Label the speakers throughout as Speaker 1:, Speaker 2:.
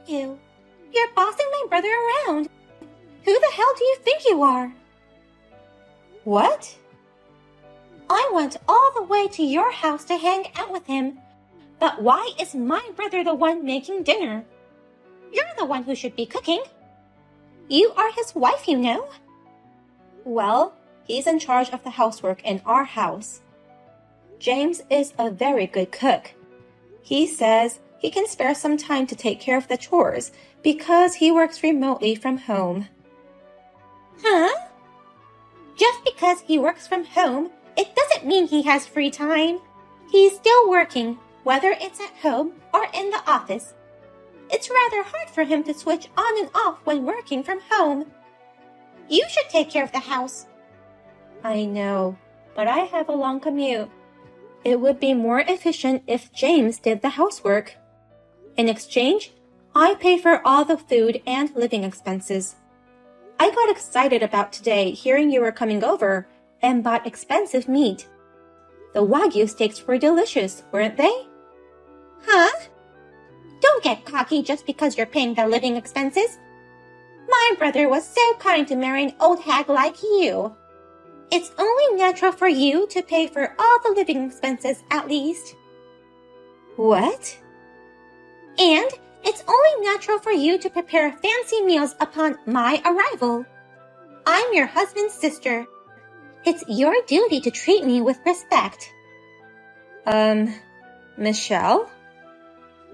Speaker 1: you? You're bossing my brother around. Who the hell do you think you are? What? I went all the way to your house to hang out with him. But why is my brother the one making dinner? You're the one who should be cooking. You are his wife, you know. Well, he's in charge of the housework in our house. James is a very good cook. He says he can spare some time to take care of the chores because he works remotely from home. Huh? Just because he works from home, it doesn't mean he has free time. He's still working, whether it's at home or in the office. It's rather hard for him to switch on and off when working from home. You should take care of the house. I know, but I have a long commute. It would be more efficient if James did the housework. In exchange, I pay for all the food and living expenses. I got excited about today hearing you were coming over and bought expensive meat. The Wagyu steaks were delicious, weren't they? Huh? Don't get cocky just because you're paying the living expenses. My brother was so kind to marry an old hag like you. It's only natural for you to pay for all the living expenses at least. What? And it's only natural for you to prepare fancy meals upon my arrival. I'm your husband's sister. It's your duty to treat me with respect. Michelle?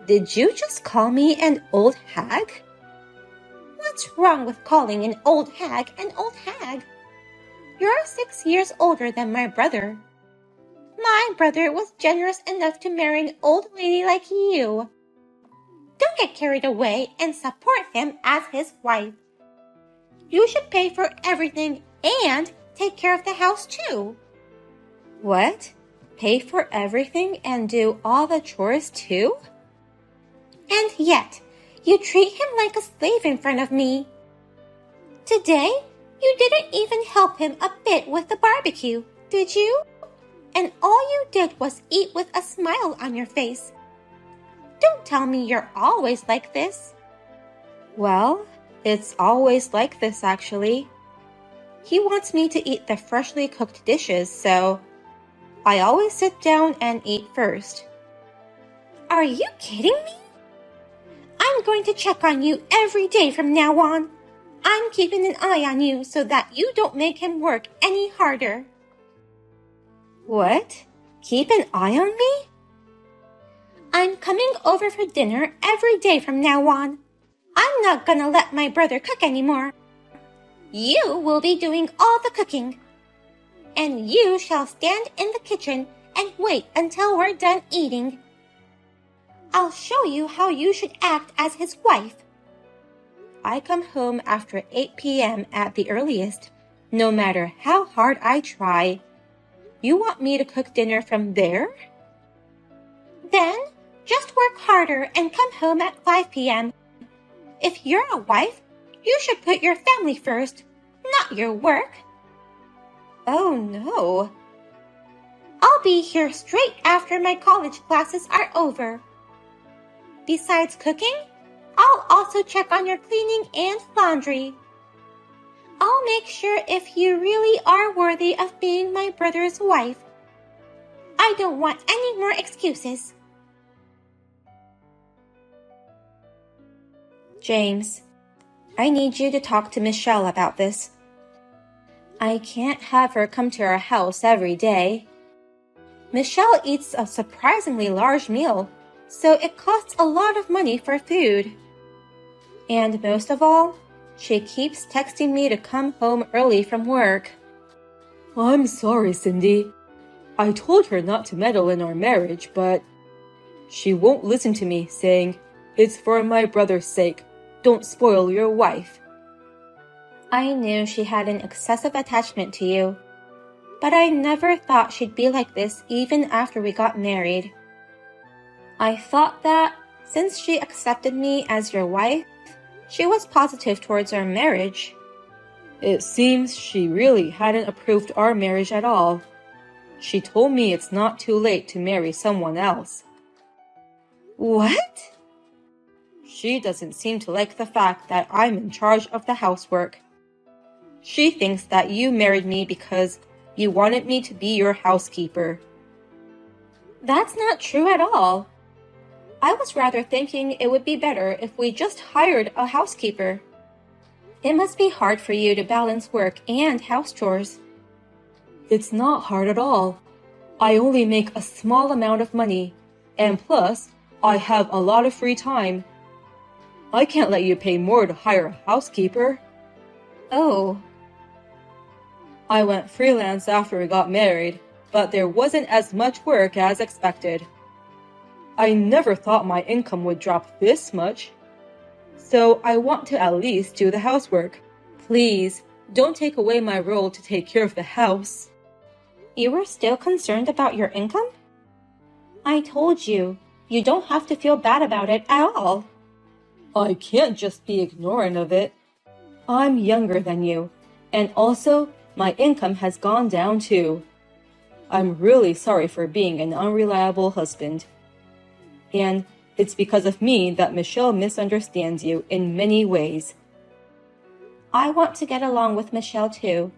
Speaker 1: Did you just call me an old hag? What's wrong with calling an old hag an old hag? You're 6 years older than my brother. My brother was generous enough to marry an old lady like you. Don't get carried away and support him as his wife. You should pay for everything and take care of the house too. What? Pay for everything and do all the chores too? And yet, you treat him like a slave in front of me. Today, you didn't even help him a bit with the barbecue, did you? And all you did was eat with a smile on your face. Don't tell me you're always like this. Well, it's always like this actually. He wants me to eat the freshly cooked dishes, so I always sit down and eat first. Are you kidding me? I'm going to check on you every day from now on. I'm keeping an eye on you so that you don't make him work any harder. What? Keep an eye on me? I'm coming over for dinner every day from now on. I'm not gonna let my brother cook anymore. You will be doing all the cooking. And you shall stand in the kitchen and wait until we're done eating. I'll show you how you should act as his wife. I come home after 8 p.m. at the earliest, no matter how hard I try. You want me to cook dinner from there? Then, just work harder and come home at 5 p.m. If you're a wife, you should put your family first, not your work. Oh no. I'll be here straight after my college classes are over. Besides cooking, I'll also check on your cleaning and laundry. I'll make sure if you really are worthy of being my brother's wife. I don't want any more excuses. James, I need you to talk to Michelle about this. I can't have her come to our house every day. Michelle eats a surprisingly large meal, so it costs a lot of money for food. And most of all, she keeps texting me to come home early from work. I'm sorry, Cindy. I told her not to meddle in our marriage, but she won't listen to me, saying, "It's for my brother's sake. Don't spoil your wife." I knew she had an excessive attachment to you, but I never thought she'd be like this even after we got married. I thought that, since she accepted me as your wife, she was positive towards our marriage. It seems she really hadn't approved our marriage at all. She told me it's not too late to marry someone else. What?
Speaker 2: She doesn't seem to like the fact that I'm in charge of the housework. She thinks that you married me because you wanted me to be your housekeeper.
Speaker 1: That's not true at all. I was rather thinking it would be better if we just hired a housekeeper. It must be hard for you to balance work and house chores.
Speaker 2: It's not hard at all. I only make a small amount of money, and plus, I have a lot of free time. I can't let you pay more to hire a housekeeper.
Speaker 1: Oh.
Speaker 2: I went freelance after we got married, but there wasn't as much work as expected. I never thought my income would drop this much. So I want to at least do the housework. Please, don't take away my role to take care of the house.
Speaker 1: You were still concerned about your income? I told you, you don't have to feel bad about it at all.
Speaker 2: I can't just be ignorant of it. I'm younger than you, and also my income has gone down too. I'm really sorry for being an unreliable husband. And it's because of me that Michelle misunderstands you in many ways.
Speaker 1: I want to get along with Michelle too,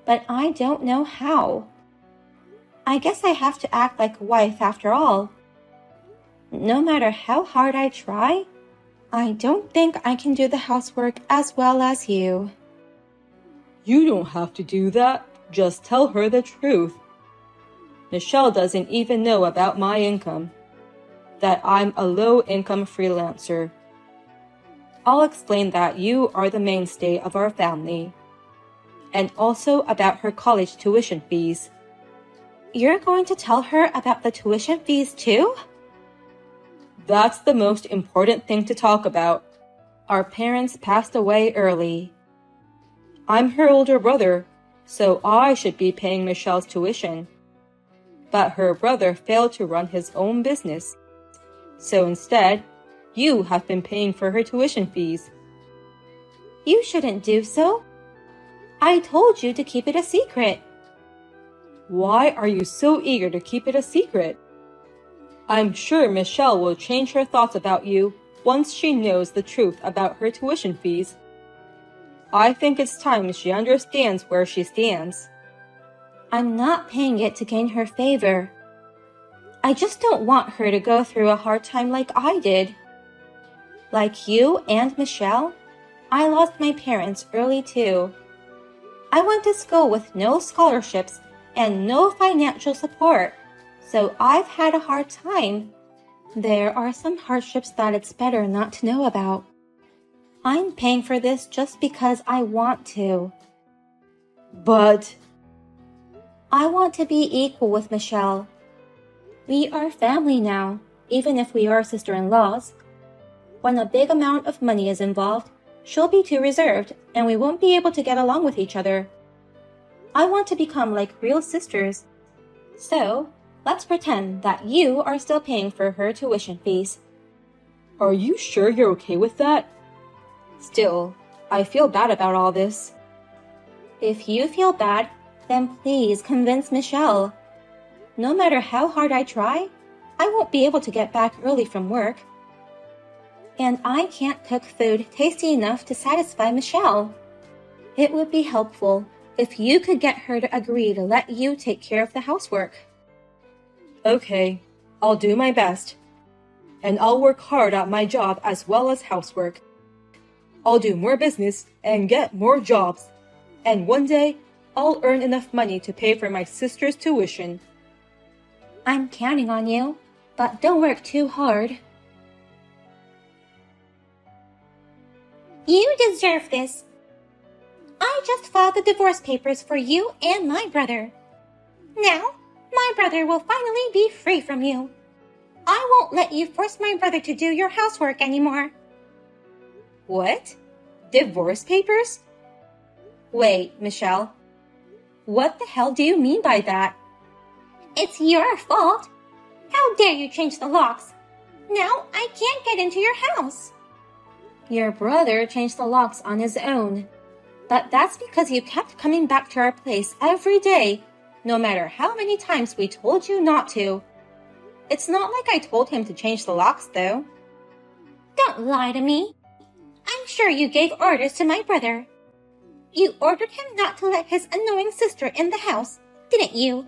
Speaker 1: but I don't know how. I guess I have to act like a wife after all. No matter how hard I try, I don't think I can do the housework as well as you.
Speaker 2: You don't have to do that. Just tell her the truth. Michelle doesn't even know about my income, that I'm a low-income freelancer. I'll explain that you are the mainstay of our family, and also about her college tuition fees.
Speaker 1: You're going to tell her about the tuition fees too?
Speaker 2: That's the most important thing to talk about. Our parents passed away early. I'm her older brother, so I should be paying Michelle's tuition. But her brother failed to run his own business. So instead, you have been paying for her tuition fees.
Speaker 1: You shouldn't do so. I told you to keep it a secret.
Speaker 2: Why are you so eager to keep it a secret? I'm sure Michelle will change her thoughts about you once she knows the truth about her tuition fees. I think it's time she understands where she stands.
Speaker 1: I'm not paying it to gain her favor. I just don't want her to go through a hard time like I did. Like you and Michelle, I lost my parents early too. I went to school with no scholarships and no financial support, so I've had a hard time. There are some hardships that it's better not to know about. I'm paying for this just because I want to.
Speaker 2: But
Speaker 1: I want to be equal with Michelle. We are family now, even if we are sister-in-laws. When a big amount of money is involved, she'll be too reserved and we won't be able to get along with each other. I want to become like real sisters. So, let's pretend that you are still paying for her tuition fees.
Speaker 2: Are you sure you're okay with that? Still, I feel bad about all this.
Speaker 1: If you feel bad, then please convince Michelle. No matter how hard I try, I won't be able to get back early from work. And I can't cook food tasty enough to satisfy Michelle. It would be helpful if you could get her to agree to let you take care of the housework.
Speaker 2: Okay, I'll do my best. And I'll work hard at my job as well as housework. I'll do more business and get more jobs. And one day, I'll earn enough money to pay for my sister's tuition.
Speaker 1: I'm counting on you, but don't work too hard. You deserve this. I just filed the divorce papers for you and my brother. Now, my brother will finally be free from you. I won't let you force my brother to do your housework anymore.
Speaker 2: What? Divorce papers? Wait, Michelle. What the hell do you mean by that?
Speaker 1: It's your fault. How dare you change the locks? Now I can't get into your house. Your brother changed the locks on his own. But that's because you kept coming back to our place every day, no matter how many times we told you not to. It's not like I told him to change the locks, though. Don't lie to me. I'm sure you gave orders to my brother. You ordered him not to let his annoying sister in the house, didn't you?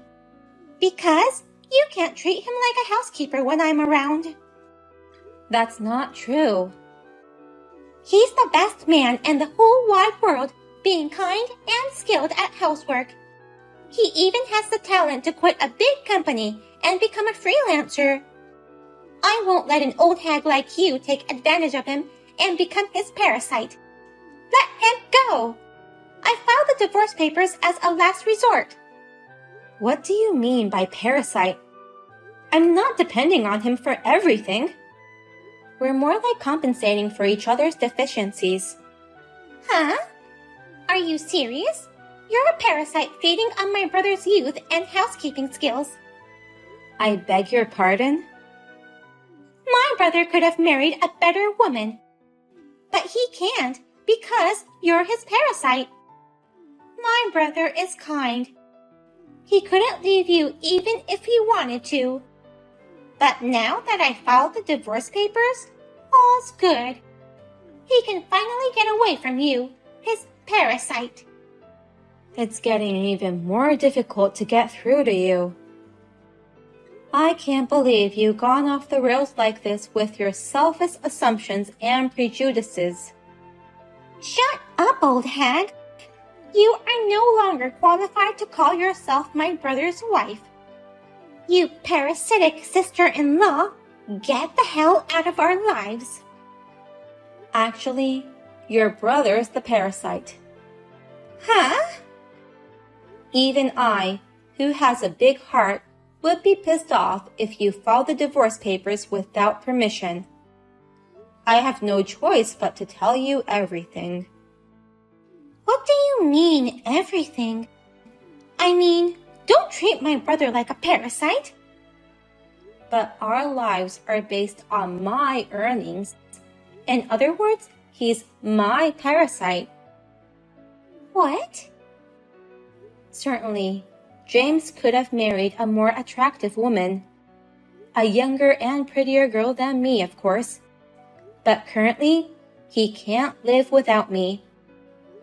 Speaker 1: Because you can't treat him like a housekeeper when I'm around.
Speaker 2: That's not true.
Speaker 1: He's the best man in the whole wide world, being kind and skilled at housework. He even has the talent to quit a big company and become a freelancer. I won't let an old hag like you take advantage of him and become his parasite. Let him go. I filed the divorce papers as a last resort.
Speaker 2: What do you mean by parasite? I'm not depending on him for everything. We're more like compensating for each other's deficiencies.
Speaker 1: Huh? Are you serious? You're a parasite feeding on my brother's youth and housekeeping skills.
Speaker 2: I beg your pardon?
Speaker 1: My brother could have married a better woman. But he can't because you're his parasite. My brother is kind. He couldn't leave you even if he wanted to. But now that I filed the divorce papers, all's good. He can finally get away from you, his parasite.
Speaker 2: It's getting even more difficult to get through to you. I can't believe you've gone off the rails like this with your selfish assumptions and prejudices.
Speaker 1: Shut up, old hag. You are no longer qualified to call yourself my brother's wife. You parasitic sister-in-law, get the hell out of our lives.
Speaker 2: Actually, your brother's the parasite.
Speaker 1: Huh?
Speaker 2: Even I, who has a big heart, would be pissed off if you filed the divorce papers without permission. I have no choice but to tell you everything.
Speaker 1: What do you mean, everything? I mean, don't treat my brother like a parasite.
Speaker 2: But our lives are based on my earnings. In other words, he's my parasite.
Speaker 1: What?
Speaker 2: Certainly, James could have married a more attractive woman. A younger and prettier girl than me, of course. But currently, he can't live without me.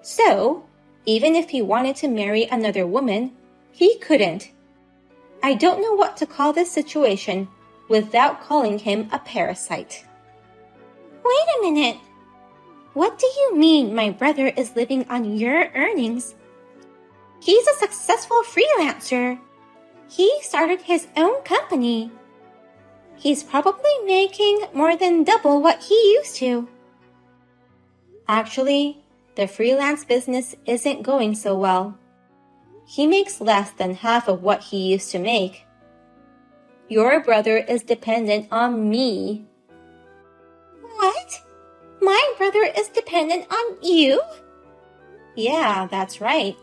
Speaker 2: So, even if he wanted to marry another woman, he couldn't. I don't know what to call this situation without calling him a parasite.
Speaker 1: Wait a minute. What do you mean my brother is living on your earnings? He's a successful freelancer. He started his own company. He's probably making more than double what he used to.
Speaker 2: Actually, the freelance business isn't going so well. He makes less than half of what he used to make. Your brother is dependent on me.
Speaker 1: What? My brother is dependent on you?
Speaker 2: Yeah, that's right.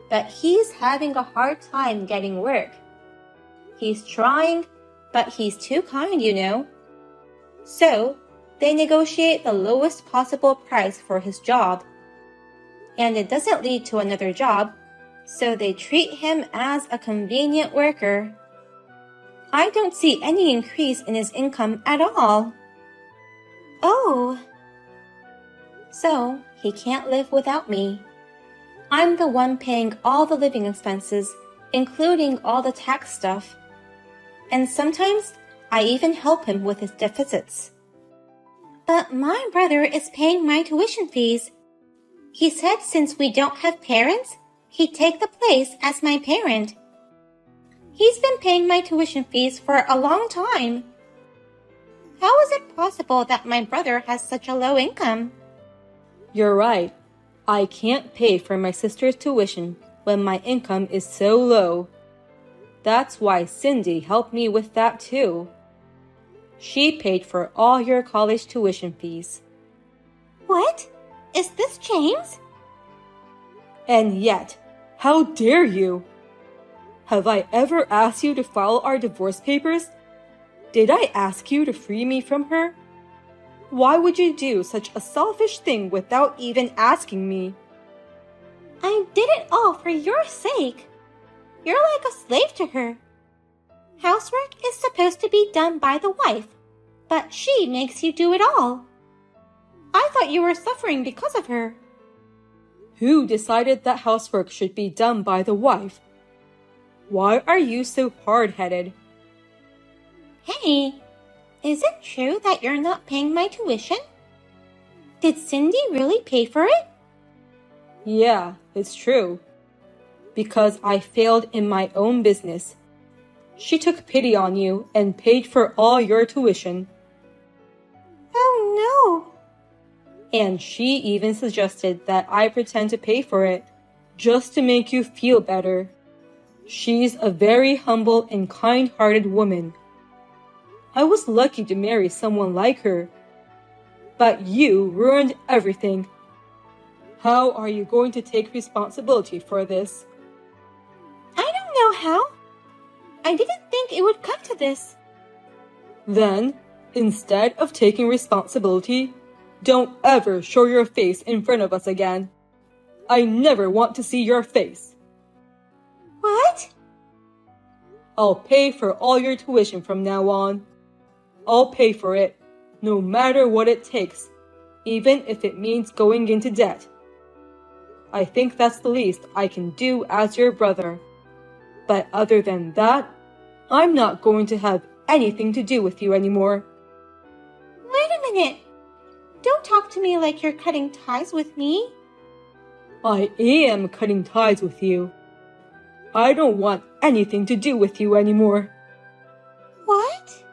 Speaker 2: But he's having a hard time getting work. He's trying, but he's too kind, you know. So, they negotiate the lowest possible price for his job. And it doesn't lead to another job, so they treat him as a convenient worker. I don't see any increase in his income at all.
Speaker 1: Oh.
Speaker 2: So, he can't live without me. I'm the one paying all the living expenses, including all the tax stuff. And sometimes, I even help him with his deficits.
Speaker 1: But my brother is paying my tuition fees. He said since we don't have parents, he'd take the place as my parent. He's been paying my tuition fees for a long time. How is it possible that my brother has such a low income?
Speaker 2: You're right. I can't pay for my sister's tuition when my income is so low. That's why Cindy helped me with that too. She paid for all your college tuition fees.
Speaker 1: What? Is this James?
Speaker 2: And yet, how dare you? Have I ever asked you to file our divorce papers? Did I ask you to free me from her? Why would you do such a selfish thing without even asking me?
Speaker 1: I did it all for your sake. You're like a slave to her. Housework is supposed to be done by the wife, but she makes you do it all. I thought you were suffering because of her.
Speaker 2: Who decided that housework should be done by the wife? Why are you so hard-headed?
Speaker 1: Hey, is it true that you're not paying my tuition? Did Cindy really pay for it?
Speaker 2: Yeah, it's true. Because I failed in my own business. She took pity on you and paid for all your tuition.
Speaker 1: Oh no!
Speaker 2: And she even suggested that I pretend to pay for it, just to make you feel better. She's a very humble and kind-hearted woman. I was lucky to marry someone like her. But you ruined everything. How are you going to take responsibility for this?
Speaker 1: I don't know how. I didn't think it would come to this.
Speaker 2: Then, instead of taking responsibility, don't ever show your face in front of us again. I never want to see your face.
Speaker 1: What?
Speaker 2: I'll pay for all your tuition from now on. I'll pay for it, no matter what it takes, even if it means going into debt. I think that's the least I can do as your brother. But other than that, I'm not going to have anything to do with you anymore.
Speaker 1: Wait a minute. Don't talk to me like you're cutting ties with me.
Speaker 2: I am cutting ties with you. I don't want anything to do with you anymore.
Speaker 1: What?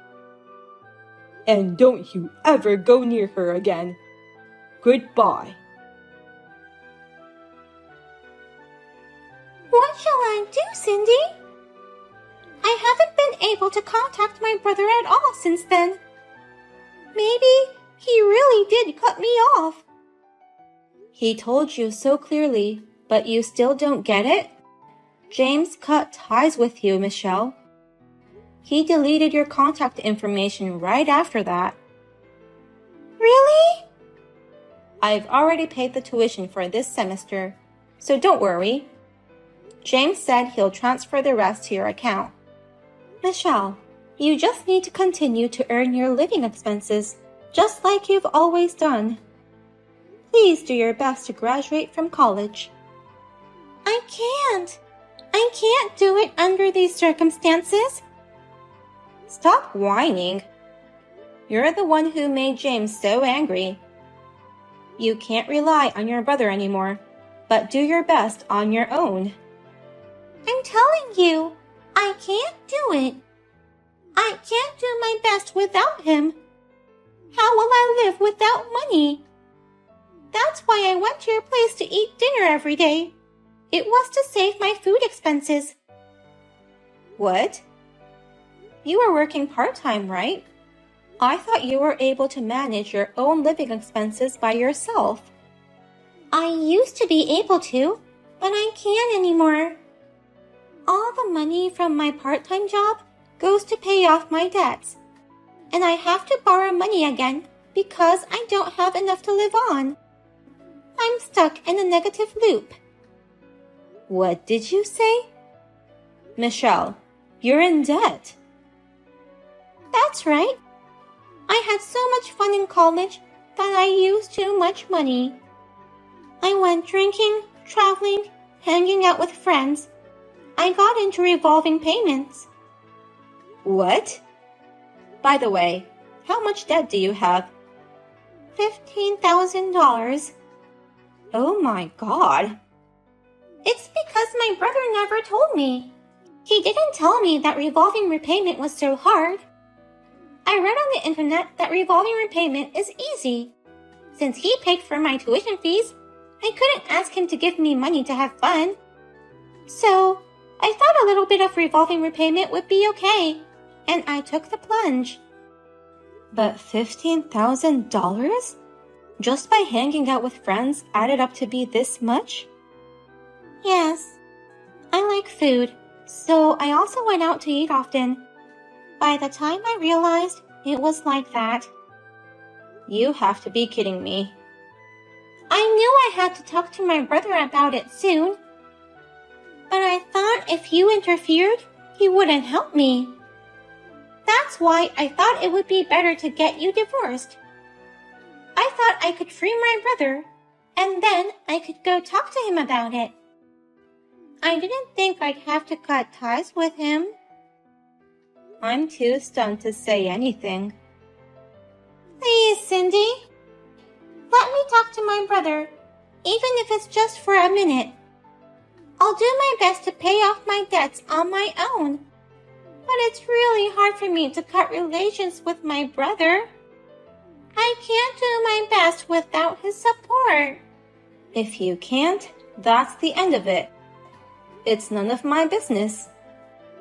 Speaker 2: And don't you ever go near her again. Goodbye.
Speaker 1: What shall I do, Cindy? I haven't been able to contact my brother at all since then. Maybe he really did cut me off.
Speaker 2: He told you so clearly, but you still don't get it? James cut ties with you, Michelle. He deleted your contact information right after that.
Speaker 1: Really?
Speaker 2: I've already paid the tuition for this semester, so don't worry. James said he'll transfer the rest to your account. Michelle, you just need to continue to earn your living expenses, just like you've always done. Please do your best to graduate from college.
Speaker 1: I can't. I can't do it under these circumstances.
Speaker 2: Stop whining. You're the one who made James so angry. You can't rely on your brother anymore, but do your best on your own.
Speaker 1: I'm telling you, I can't do it. I can't do my best without him. How will I live without money? That's why I went to your place to eat dinner every day. It was to save my food expenses.
Speaker 2: What? You were working part-time, right? I thought you were able to manage your own living expenses by yourself.
Speaker 1: I used to be able to, but I can't anymore. All the money from my part-time job goes to pay off my debts. And I have to borrow money again because I don't have enough to live on. I'm stuck in a negative loop.
Speaker 2: What did you say? Michelle, you're in debt.
Speaker 1: That's right. I had so much fun in college that I used too much money. I went drinking, traveling, hanging out with friends. I got into revolving payments.
Speaker 2: What? By the way, how much debt do you have?
Speaker 1: $15,000.
Speaker 2: Oh my God.
Speaker 1: It's because my brother never told me. He didn't tell me that revolving repayment was so hard. I read on the internet that revolving repayment is easy. Since he paid for my tuition fees, I couldn't ask him to give me money to have fun. So, I thought a little bit of revolving repayment would be okay, and I took the plunge.
Speaker 2: But $15,000? Just by hanging out with friends added up to be this much?
Speaker 1: Yes. I like food, so I also went out to eat often. By the time I realized, it was like that.
Speaker 2: You have to be kidding me.
Speaker 1: I knew I had to talk to my brother about it soon. But I thought if you interfered, he wouldn't help me. That's why I thought it would be better to get you divorced. I thought I could free my brother, and then I could go talk to him about it. I didn't think I'd have to cut ties with him.
Speaker 2: I'm too stunned to say anything.
Speaker 1: Please, Cindy. Let me talk to my brother, even if it's just for a minute. I'll do my best to pay off my debts on my own. But it's really hard for me to cut relations with my brother. I can't do my best without his support.
Speaker 2: If you can't, that's the end of it. It's none of my business,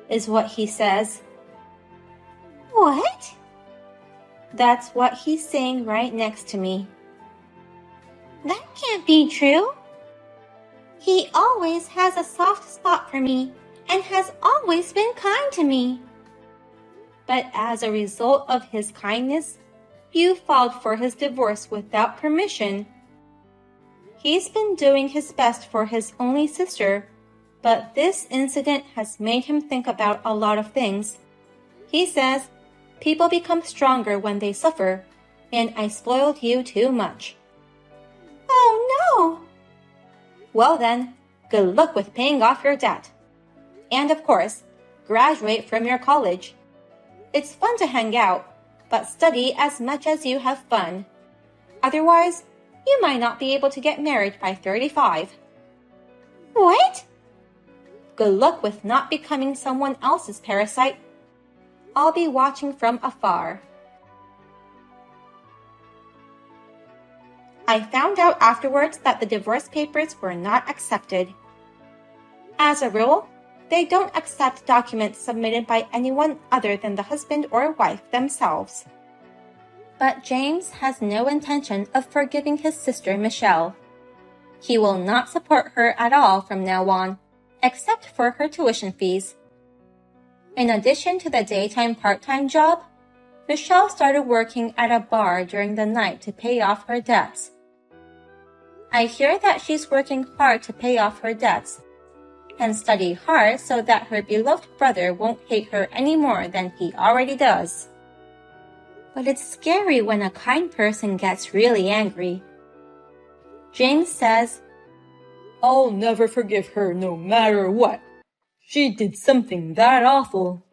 Speaker 2: is what he says.
Speaker 1: What?
Speaker 2: That's what he's saying right next to me.
Speaker 1: That can't be true. He always has a soft spot for me and has always been kind to me.
Speaker 2: But as a result of his kindness, you filed for his divorce without permission. He's been doing his best for his only sister, but this incident has made him think about a lot of things. He says, people become stronger when they suffer, and I spoiled you too much.
Speaker 1: Oh no!
Speaker 2: Well then, good luck with paying off your debt. And of course, graduate from your college. It's fun to hang out, but study as much as you have fun. Otherwise, you might not be able to get married by 35.
Speaker 1: What?
Speaker 2: Good luck with not becoming someone else's parasite. I'll be watching from afar. I found out afterwards that the divorce papers were not accepted. As a rule, they don't accept documents submitted by anyone other than the husband or wife themselves. But James has no intention of forgiving his sister Michelle. He will not support her at all from now on, except for her tuition fees. In addition to the daytime part-time job, Michelle started working at a bar during the night to pay off her debts. I hear that she's working hard to pay off her debts and study hard so that her beloved brother won't hate her any more than he already does. But it's scary when a kind person gets really angry. James says, I'll never forgive her no matter what. She did something that awful.